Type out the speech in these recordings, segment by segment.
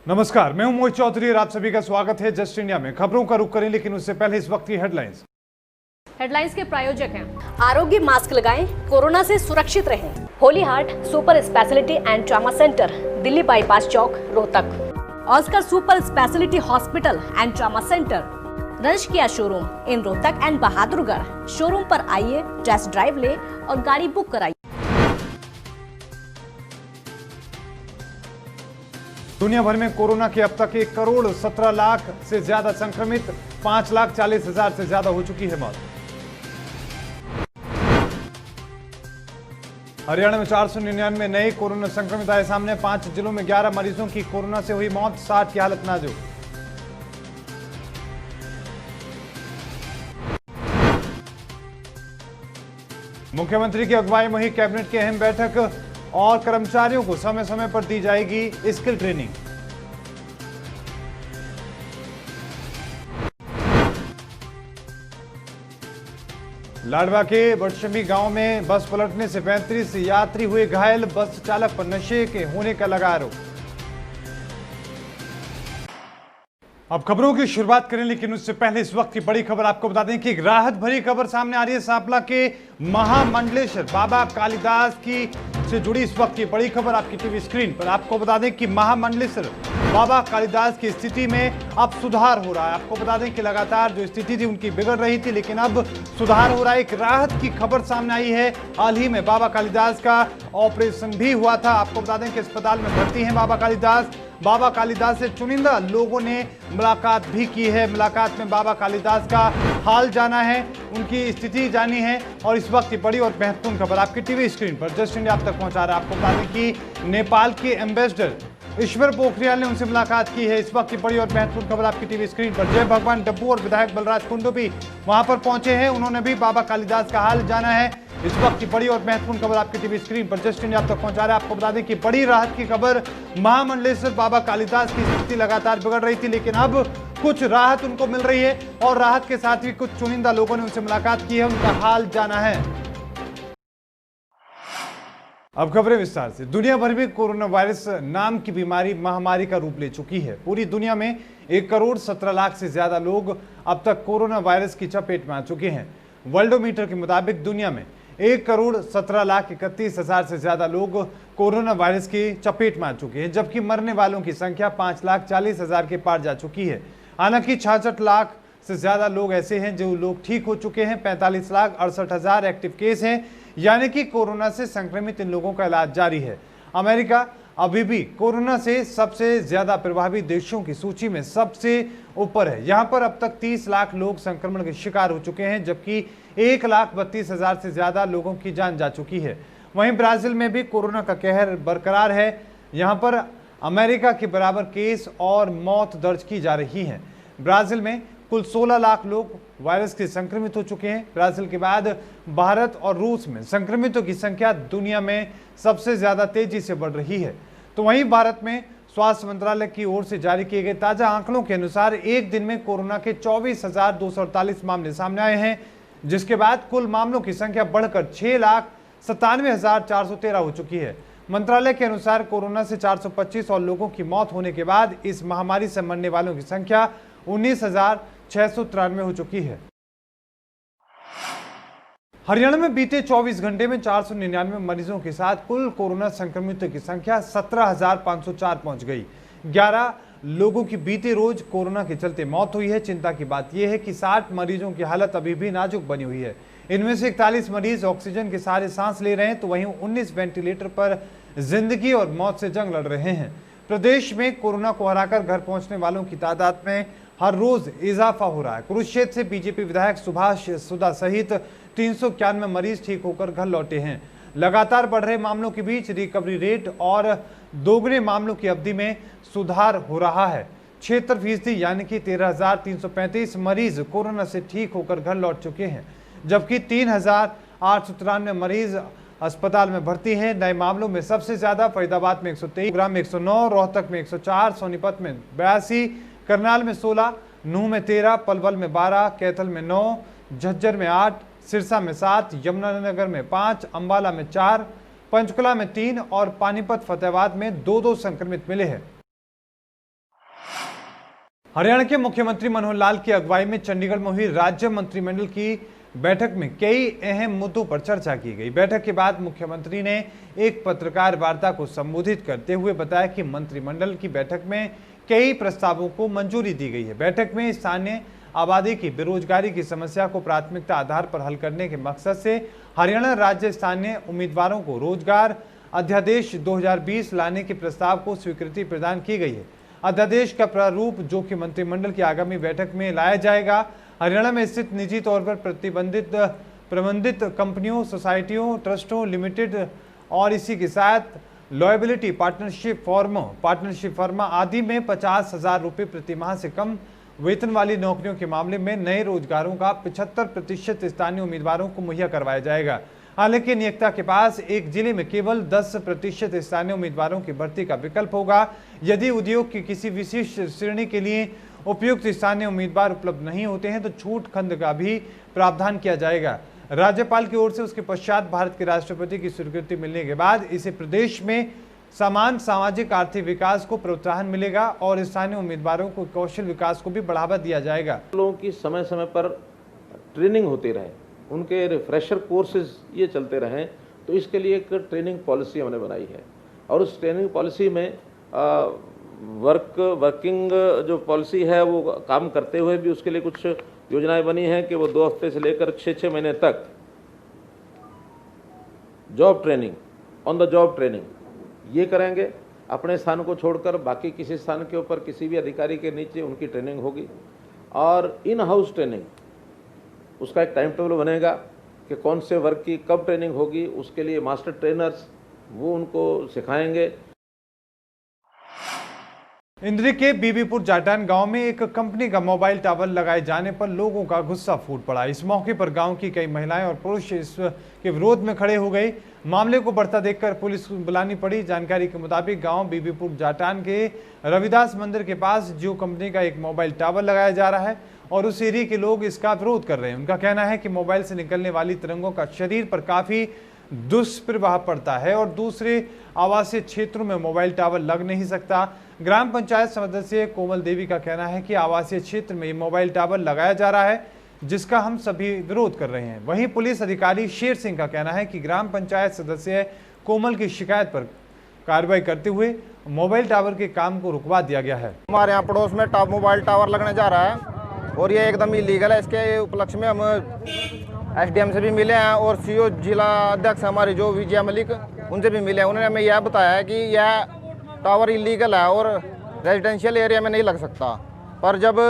नमस्कार, मैं हूं मोहित चौधरी और आप सभी का स्वागत है जस्ट इंडिया में। खबरों का रुख करें, लेकिन उससे पहले इस वक्त की हेडलाइंस। हेडलाइंस के प्रायोजक हैं आरोग्य मास्क लगाएं, कोरोना से सुरक्षित रहें। Holy heart super speciality and trauma centre, Delhi bypass चौक, Rohtak. Oscar super speciality hospital and trauma centre, रंश किया showroom in Rohtak and Bahadurgarh. Showroom पर आइए, टेस्ट ड्राइव ले और गाड़ी बुक कराइए। दुनिया भर में कोरोना के अब तक 1,17,00,000 से ज्यादा संक्रमित, 5,40,000 से ज्यादा हो चुकी है मौत। हरियाणा में 499 नए कोरोना संक्रमित आए सामने। 5 जिलों में 11 मरीजों की कोरोना से हुई मौत, 60 की हालत नाजुक। मुख्यमंत्री की अगुवाई में हुई कैबिनेट की अहम बैठक और कर्मचारियों को समय समय पर दी जाएगी स्किल ट्रेनिंग। लाडवा के बड़शमी गांव में बस पलटने से 35 यात्री हुए घायल। बस चालक पर नशे के होने का लगा आरोप। अब खबरों की शुरुआत करें, लेकिन उससे पहले इस वक्त की बड़ी खबर आपको बता दें कि एक राहत भरी खबर सामने आ रही है। सांपला के महामंडलेश्वर बाबा कालिदास की से जुड़ी इस वक्त की बड़ी खबर आपकी टीवी स्क्रीन पर। आपको बता दें कि महामंडलेश्वर बाबा कालिदास की स्थिति में अब सुधार हो रहा है। आपको बता दें कि लगातार जो स्थिति थी उनकी बिगड़ रही थी, लेकिन अब सुधार हो रहा है। एक राहत की खबर सामने आई है। हाल ही में बाबा कालिदास का ऑपरेशन भी हुआ था। आपको बता दें कि अस्पताल में भर्ती हैं बाबा कालिदास। बाबा कालिदास से चुनिंदा लोगों ने मुलाकात भी की है। मुलाकात में बाबा कालिदास का हाल जाना है, उनकी स्थिति जानी है। और इस वक्त की बड़ी और महत्वपूर्ण खबर आपकी टीवी स्क्रीन पर जस्ट इंडिया आप तक पहुंचा रहा है। आपको बता दें कि नेपाल के एम्बेसडर ईश्वर पोखरियाल ने उनसे मुलाकात की है। इस वक्त की बड़ी और महत्वपूर्ण खबर आपकी टीवी स्क्रीन पर। जय भगवान डब्बू और विधायक बलराज कुंडू भी वहां पर पहुंचे हैं। उन्होंने भी बाबा कालिदास का हाल जाना है। इस वक्त की बड़ी और महत्वपूर्ण खबर आपकी टीवी स्क्रीन पर जस्ट इंडिया आप तक पहुंचा रहा है। आपको बता दें कि बड़ी राहत की खबर, महामंडलेश्वर बाबा कालिदास की स्थिति लगातार बिगड़ रही थी, लेकिन अब कुछ राहत उनको मिल रही है। और राहत के साथ ही कुछ चुनिंदा लोगों ने उनसे मुलाकात की है, उनका हाल जाना है। अब खबरें विस्तार से। दुनिया भर में कोरोना वायरस नाम की बीमारी महामारी का रूप ले चुकी है। पूरी दुनिया में 1,17,00,000 से ज्यादा लोग अब तक कोरोना वायरस की चपेट में आ चुके हैं। वर्ल्डोमीटर के मुताबिक दुनिया में 1,17,31,000 से ज्यादा लोग कोरोना वायरस की चपेट में आ चुके हैं, जबकि मरने वालों की संख्या 5,40,000 के पार जा चुकी है। हालांकि 66 लाख से ज्यादा लोग ऐसे हैं जो लोग ठीक हो चुके हैं। 45,68,000 एक्टिव केस हैं, यानी कि कोरोना से संक्रमित इन लोगों का इलाज जारी है। अमेरिका अभी भी कोरोना से सबसे ज्यादा प्रभावित देशों की सूची में सबसे ऊपर है। यहां पर अब तक 30 लाख लोग संक्रमण के शिकार हो चुके हैं, जबकि 1,32,000 से ज्यादा लोगों की जान जा चुकी है। वहीं ब्राजील में भी कोरोना का कहर बरकरार है। यहां पर अमेरिका के बराबर केस और मौत दर्ज की जा रही है। ब्राजील में कुल 16 लाख लोग वायरस से संक्रमित हो चुके हैं। ब्राजील के बाद भारत और रूस में संक्रमितों की संख्या दुनिया में सबसे ज्यादा तेजी से बढ़ रही है। तो वहीं भारत में स्वास्थ्य मंत्रालय की ओर से जारी किए गए ताजा आंकड़ों के अनुसार एक दिन में कोरोना के 24,248 मामले सामने आए हैं, जिसके बाद कुल मामलों की संख्या बढ़कर 6,97,413 हो चुकी है। मंत्रालय के अनुसार कोरोना से 425 और लोगों की मौत होने के बाद इस महामारी से मरने वालों की संख्या 19,693 हो चुकी है। हरियाणा में बीते 24 घंटे में 499 मरीजों के साथ कुल कोरोना संक्रमितों की संख्या 17,504 पहुंच गई। 11 लोगों की बीते रोज कोरोना के चलते मौत हुई है। चिंता की बात यह है कि 60 मरीजों की हालत अभी भी नाजुक बनी हुई है। इनमें से 41 मरीज ऑक्सीजन के सहारे सांस ले रहे हैं, तो वहीं 19 वेंटिलेटर पर जिंदगी और मौत से जंग लड़ रहे हैं। प्रदेश में कोरोना को हराकर घर पहुंचने वालों की तादाद में हर रोज इजाफा हो रहा है। कुरुक्षेत्र से बीजेपी विधायक सुभाष सुधा सहित 391 मरीज ठीक होकर घर लौटे हैं। लगातार बढ़ रहे मामलों के बीच रिकवरी रेट और दोगुने मामलों की अवधि में सुधार हो रहा है। 76% यानी कि 13,335 मरीज कोरोना से ठीक होकर घर लौट चुके हैं, जबकि 3,893 मरीज अस्पताल में भर्ती हैं। नए मामलों में सबसे ज्यादा फरीदाबाद में 123, गुरुग्राम में 109, रोहतक में 104, सोनीपत में 82, करनाल में 16, नूंह में 13, पलवल में 12, कैथल में 9, झज्जर में 8, सिरसा में 7, यमुनानगर में 5, अंबाला में 4, पंचकुला में 3 और पानीपत फतेहाबाद में 2-2 संक्रमित मिले हैं। हरियाणा के मुख्यमंत्री मनोहर लाल की अगुवाई में चंडीगढ़ में हुई राज्य मंत्रिमंडल की बैठक में कई अहम मुद्दों पर चर्चा की गई। बैठक के बाद मुख्यमंत्री ने एक पत्रकार वार्ता को संबोधित करते हुए बताया कि मंत्रिमंडल की बैठक में कई प्रस्तावों को मंजूरी दी गई है। बैठक में स्थानीय आबादी की बेरोजगारी की समस्या को प्राथमिकता आधार पर हल करने के मकसद से हरियाणा राज्य स्थानीय उम्मीदवारों को रोजगार अध्यादेश 2020 लाने के प्रस्ताव को स्वीकृति प्रदान की गई है। अध्यादेश का प्रारूप जो कि मंत्रिमंडल की आगामी बैठक में लाया जाएगा। हरियाणा में स्थित निजी तौर पर प्रबंधित कंपनियों, सोसाइटियों, ट्रस्टों, लिमिटेड और इसी के साथ लॉयबिलिटी पार्टनरशिप फर्म आदि में 50,000 रुपये प्रति माह से कम वेतन वाली नौकरियों के मामले में नए रोजगारों का 75% स्थानीय उम्मीदवारों को मुहैया करवाया जाएगा। हालांकि नियोक्ता के पास एक जिले में केवल 10% स्थानीय उम्मीदवारों की भर्ती का विकल्प होगा। यदि उद्योग की किसी विशिष्ट श्रेणी के लिए उपयुक्त स्थानीय उम्मीदवार उपलब्ध नहीं होते हैं तो छूट खंड का भी प्रावधान किया जाएगा। राज्यपाल की ओर से उसके पश्चात भारत के राष्ट्रपति की स्वीकृति मिलने के बाद इसे प्रदेश में समान सामाजिक आर्थिक विकास को प्रोत्साहन मिलेगा और स्थानीय उम्मीदवारों को कौशल विकास को भी बढ़ावा दिया जाएगा। लोगों की समय समय पर ट्रेनिंग होती रहे, उनके रिफ्रेशर कोर्सेज ये चलते रहें, तो इसके लिए एक ट्रेनिंग पॉलिसी हमने बनाई है और उस ट्रेनिंग पॉलिसी में वर्किंग जो पॉलिसी है वो काम करते हुए भी उसके लिए कुछ योजनाएं बनी हैं कि वो 2 हफ्ते से लेकर 6 महीने तक job training, on the job training ये करेंगे। अपने स्थान को छोड़कर बाकी किसी स्थान के ऊपर किसी भी अधिकारी के नीचे उनकी ट्रेनिंग होगी और इन हाउस ट्रेनिंग उसका एक टाइम टेबल बनेगा कि कौन से वर्क की कब ट्रेनिंग होगी। उसके लिए मास्टर ट्रेनर्स वो उनको सिखाएंगे। इंद्री के बीबीपुर जाटान गांव में एक कंपनी का मोबाइल टावर लगाए जाने पर लोगों का गुस्सा फूट पड़ा। इस मौके पर गांव की कई महिलाएं और पुरुष इसके विरोध में खड़े हो गए। मामले को बढ़ता देखकर पुलिस बुलानी पड़ी। जानकारी के मुताबिक गांव बीबीपुर जाटान के रविदास मंदिर के पास जियो कंपनी का एक मोबाइल टावर लगाया जा रहा है और उस एरिया के लोग इसका विरोध कर रहे हैं। उनका कहना है कि मोबाइल से निकलने वाली तरंगों का शरीर पर काफी दुष्प्रभाव पड़ता है और दूसरे आवासीय क्षेत्रों में मोबाइल टावर लग नहीं सकता। ग्राम पंचायत सदस्य कोमल देवी का कहना है कि आवासीय क्षेत्र में मोबाइल टावर लगाया जा रहा है जिसका हम सभी विरोध कर रहे हैं। वहीं पुलिस अधिकारी शेर सिंह का कहना है कि ग्राम पंचायत सदस्य कोमल की शिकायत पर कार्रवाई करते हुए मोबाइल टावर के काम को रुकवा दिया गया है। हमारे यहाँ पड़ोस में मोबाइल टावर लगने जा रहा है और ये एकदम इलीगल है। इसके उपलक्ष्य में हम एसडीएम से भी मिले हैं और सीओ जिला अध्यक्ष हमारे जो विजय मलिक उनसे भी मिले हैं। उन्होंने हमें यह बताया है कि यह टावर इलीगल है और रेजिडेंशियल एरिया में नहीं लग सकता। पर जब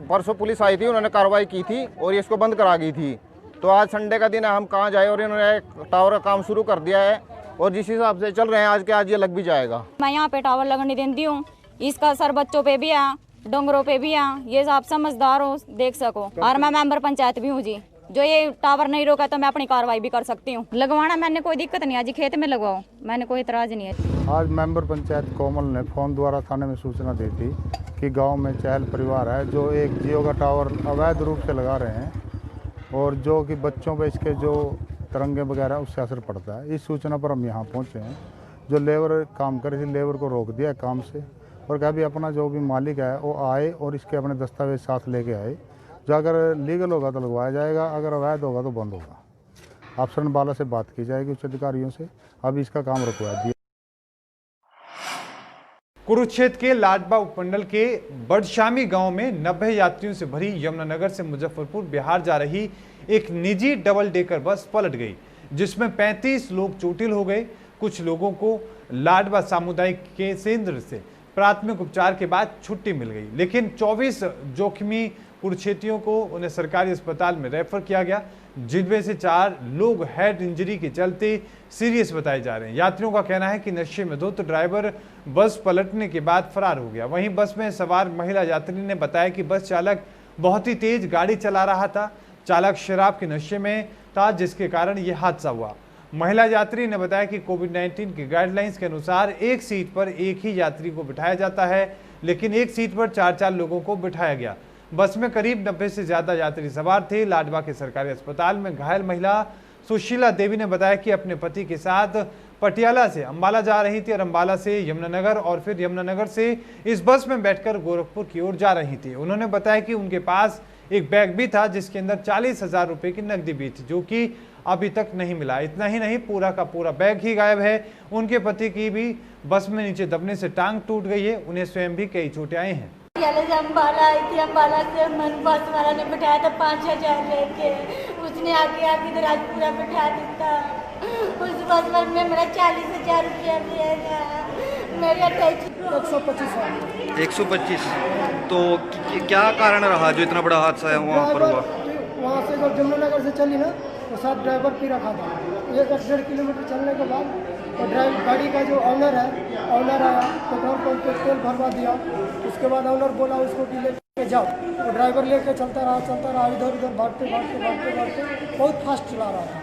परसों पुलिस आई थी उन्होंने कार्रवाई की थी और इसको बंद करा गई थी। तो आज संडे का दिन है, हम कहाँ जाए और इन्होंने टावर का काम शुरू कर दिया है और जिस हिसाब से चल रहे हैं आज के आज ये लग भी जाएगा। मैं यहाँ पे टावर लगने देती हूँ, इसका असर बच्चों पे भी है, डोंगरों पे भी है। ये आप समझदार हो देख सको और मैं मेंबर पंचायत भी हूँ जी। जो ये टावर नहीं रोका तो मैं अपनी कार्रवाई भी कर सकती हूँ। लगवाना मैंने कोई दिक्कत नहीं है जी, खेत में लगवाओ, मैंने कोई इतराज नहीं है। आज मेंबर पंचायत कोमल ने फ़ोन द्वारा थाने में सूचना दी थी कि गांव में चहल परिवार है जो एक जियो का टावर अवैध रूप से लगा रहे हैं और जो कि बच्चों पे इसके जो तरंगे वगैरह उससे असर पड़ता है। इस सूचना पर हम यहाँ पहुँचे हैं। जो लेबर काम कर रही थी लेबर को रोक दिया काम से और कहा भी अपना जो भी मालिक है वो आए और इसके अपने दस्तावेज साथ लेके आए। जो अगर लीगल होगा तो लगवाया जाएगा, अगर अवैध होगा तो बंद होगा। अफसर बाला से बात की जाएगी उच्च अधिकारियों से। अभी इसका काम रुकवा दिया। कुरुक्षेत्र के लाडबा उपमंडल के बड़शामी गांव में 90 यात्रियों से भरी यमुनानगर से मुजफ्फरपुर बिहार जा रही एक निजी डबल डेकर बस पलट गई जिसमें 35 लोग चोटिल हो गए। कुछ लोगों को लाडबा सामुदायिक केंद्र से प्राथमिक उपचार के बाद छुट्टी मिल गई, लेकिन 24 जोखिमी कुरुक्षेत्रियों को उन्हें सरकारी अस्पताल में रेफर किया गया, जिनमें से 4 लोग हेड इंजरी के चलते सीरियस बताए जा रहे हैं। यात्रियों का कहना है कि नशे में धुत ड्राइवर बस पलटने के बाद फरार हो गया। वहीं बस में सवार महिला यात्री ने बताया कि बस चालक बहुत ही तेज गाड़ी चला रहा था। चालक शराब के नशे में था जिसके कारण यह हादसा हुआ। महिला यात्री ने बताया कि कोविड-19 की गाइडलाइंस के अनुसार एक सीट पर एक ही यात्री को बिठाया जाता है, लेकिन एक सीट पर 4-4 लोगों को बिठाया गया। बस में करीब 90 से ज्यादा यात्री सवार थे। लाडवा के सरकारी अस्पताल में घायल महिला सुशीला देवी ने बताया कि अपने पति के साथ पटियाला से अंबाला जा रही थी और अंबाला से यमुनानगर और फिर यमुनानगर से इस बस में बैठकर गोरखपुर की ओर जा रही थी। उन्होंने बताया कि उनके पास एक बैग भी था जिसके अंदर 40,000 रुपए की नकदी भी थी, जो कि अभी तक नहीं मिला। इतना ही नहीं, पूरा का पूरा बैग ही गायब है। उनके पति की भी बस में नीचे दबने से टांग टूट गई है। उन्हें स्वयं भी कई चोटें आई हैं। से अम्बाला आई थी, अम्बाला से मन बस वाला ने बैठाया था 5,000 लेके, उसने आके इधर आज पूरा बैठा दिया। उस बस में मेरा 40,000 रुपया दिया था, मेरा 125। तो क्या कारण रहा जो इतना बड़ा हादसा है वहाँ पर हुआ? वहाँ से जब जमुनानगर से चली ना तो साथ ड्राइवर पी रखा था। 1-1.5 किलोमीटर चलने के बाद तो गाड़ी का जो ऑनर आया, पेट्रोल पंप पे तेल भरवा दिया। उसके बाद ऑनर बोला उसको कि लेके जाओ, तो ड्राइवर लेके चलता रहा, इधर उधर भागते बहुत फास्ट चला रहा था।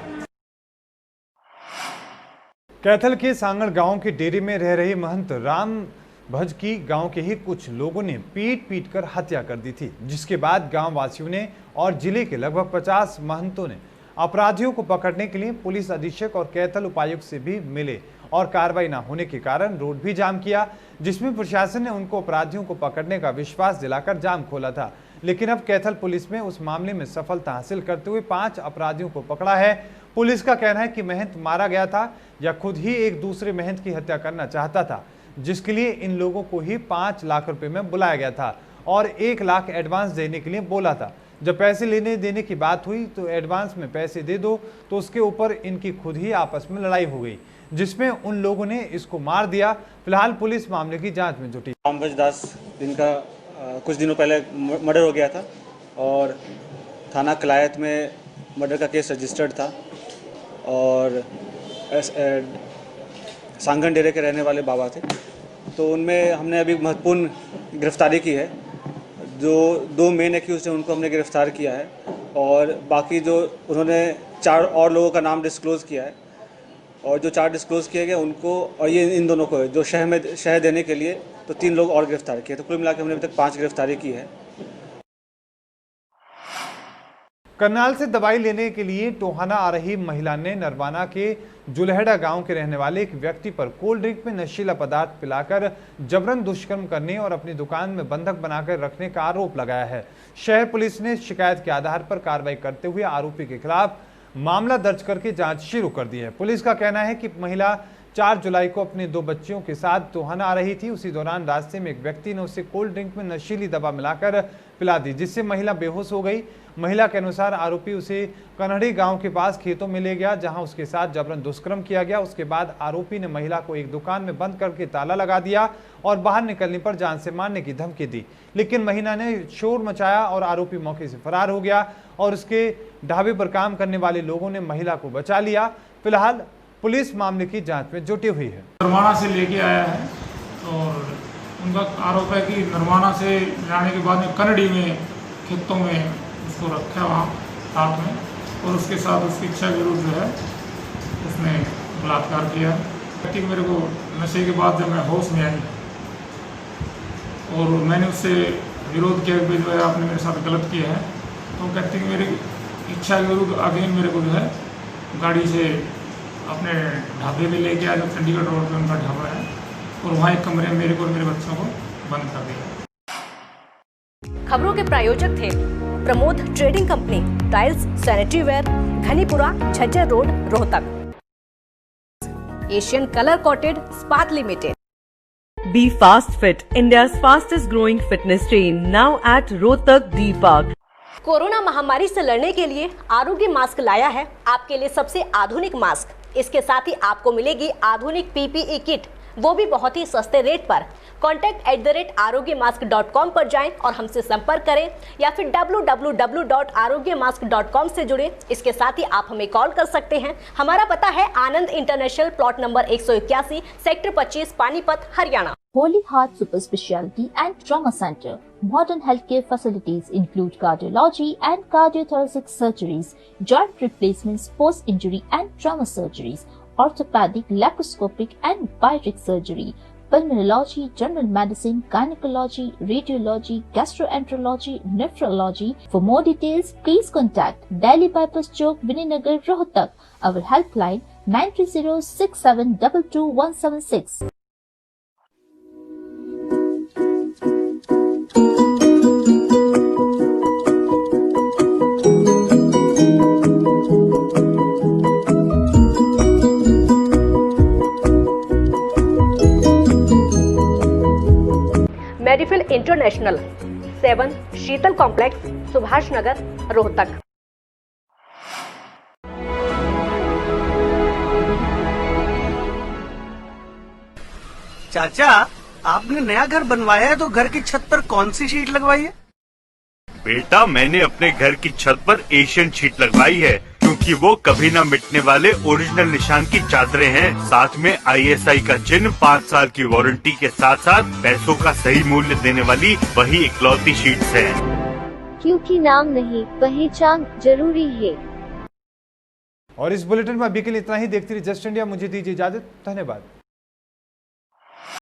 कैथल के सांगड़ गांव के डेरे में रह रही महंत राम भज की गांव के ही कुछ लोगों ने पीट कर हत्या कर दी थी, जिसके बाद गांव वासियों ने और जिले के लगभग 50 महंतों ने अपराधियों को पकड़ने के लिए पुलिस अधीक्षक और कैथल उपायुक्त से भी मिले और कार्रवाई न होने के कारण रोड भी जाम किया, जिसमें प्रशासन ने उनको अपराधियों को पकड़ने का विश्वास दिलाकर जाम खोला था। लेकिन अब कैथल पुलिस में उस मामले में सफलता हासिल करते हुए 5 अपराधियों को पकड़ा है। पुलिस का कहना है कि महंत मारा गया था या खुद ही एक दूसरे महंत की हत्या करना चाहता था, जिसके लिए इन लोगों को ही 5 लाख रुपए में बुलाया गया था और 1 लाख एडवांस देने के लिए बोला था। जब पैसे लेने देने की बात हुई तो एडवांस में पैसे दे दो, तो उसके ऊपर इनकी खुद ही आपस में लड़ाई हो गई, जिसमें उन लोगों ने इसको मार दिया। फिलहाल पुलिस मामले की जांच में जुटी। रामभज दास, जिनका कुछ दिनों पहले मर्डर हो गया था और थाना कलायत में मर्डर का केस रजिस्टर्ड था और सांगन डेरे के रहने वाले बाबा थे। तो उनमें हमने अभी महत्वपूर्ण गिरफ्तारी की है। जो 2 मेन एक्यूज थे उनको हमने गिरफ्तार किया है और बाकी जो उन्होंने 4 और लोगों का नाम डिस्क्लोज़ किया है और जो 4 डिस्क्लोज़ किए गए उनको और ये इन दोनों को जो शहर देने के लिए तो 3 लोग और गिरफ्तार किए। तो कुल मिलाकर हमने अभी तक 5 गिरफ्तारी की है। करनाल से दवाई लेने के लिए टोहाना आ रही महिला ने नरवाना के जुलहेड़ा गांव के रहने वाले एक व्यक्ति पर कोल्ड ड्रिंक में नशीला पदार्थ पिलाकर जबरन दुष्कर्म करने और अपनी दुकान में बंधक बनाकर रखने का आरोप लगाया है। शहर पुलिस ने शिकायत के आधार पर कार्रवाई करते हुए आरोपी के खिलाफ मामला दर्ज करके जांच शुरू कर दी है। पुलिस का कहना है कि महिला 4 जुलाई को अपने 2 बच्चियों के साथ टोहाना आ रही थी। उसी दौरान रास्ते में एक व्यक्ति ने उसे कोल्ड ड्रिंक में नशीली दवा मिलाकर पिला दी, जिससे महिला बेहोश हो गई। महिला के अनुसार आरोपी उसे कन्हड़ी गांव के पास खेतों में ले गया, जहां उसके साथ जबरन दुष्कर्म किया गया। उसके बाद आरोपी ने महिला को एक दुकान में बंद करके ताला लगा दिया और बाहर निकलने पर जान से मारने की धमकी दी, लेकिन महिला ने शोर मचाया और आरोपी मौके से फरार हो गया और उसके ढाबे पर काम करने वाले लोगों ने महिला को बचा लिया। फिलहाल पुलिस मामले की जांच में जुटी हुई है। नरवाना से लेके आया है और उनका आरोप है कि नरवाना से लाने के बाद में कन्नड़ी में खेतों में उसको रखा वहाँ साथ में और उसके साथ उसकी इच्छा के विरुद्ध जो है उसने बलात्कार किया। व्यक्ति मेरे को नशे के बाद जब मैं होश में आई और मैंने उससे विरोध किया कि जो है आपने मेरे साथ गलत किया है, तो कहते कि मेरी इच्छा के विरुद्ध अगेन मेरे को जो है गाड़ी से अपने ढाबे में लेके आया, जो चंडीगढ़ रोड पे उनका ढाबा है, और वहाँ एक कमरे में मेरे को और मेरे बच्चों को बंद कर दिया। खबरों के प्रायोजक थे Pramod trading company, tiles, sanitary ware, Ghanipura, Jhajjar road, Rohtak. Asian colour coated Ispat limited. Be Fast Fit, India's fastest growing fitness chain, now at Rohtak D Park. Corona महामारी से लड़ने के लिए आरोग्य मास्क लाया है आपके लिए सबसे आधुनिक मास्क। इसके साथ ही आपको मिलेगी आधुनिक पीपीई किट, वो भी बहुत ही सस्ते रेट पर। contact@arogyamask.com पर जाएं और हमसे संपर्क करें या फिर www.arogyamask.com से जुड़े। इसके साथ ही आप हमें कॉल कर सकते हैं। हमारा पता है Anand international, plot number 181, sector 25, Panipat, Haryana. Holy Heart Super Speciality and Trauma Center. Modern healthcare facilities include cardiology and cardiothoracic surgeries, joint replacements, post-injury and trauma surgeries, orthopedic, laparoscopic and bariatric surgery, pulmonology, general medicine, gynecology, radiology, gastroenterology, nephrology. For more details, please contact Delhi Bypass Chowk, Vininagar, Rohtak. Our helpline 9306722176. Medifil international 7 Sheetal complex, Subhash Nagar, Rohtak. चाचा, आपने नया घर बनवाया है तो घर की छत पर कौन सी शीट लगवाई है? बेटा, मैंने अपने घर की छत पर एशियन शीट लगवाई है, क्योंकि वो कभी न मिटने वाले ओरिजिनल निशान की चादरें हैं। साथ में ISI का चिन्ह, 5 साल की वारंटी के साथ साथ पैसों का सही मूल्य देने वाली वही इकलौती शीट्स हैं। क्योंकि नाम नहीं, पहचान जरूरी है। और इस बुलेटिन में अभी के लिए इतना ही। देखते रहिए जस्ट इंडिया। मुझे दीजिए इजाजत। धन्यवाद।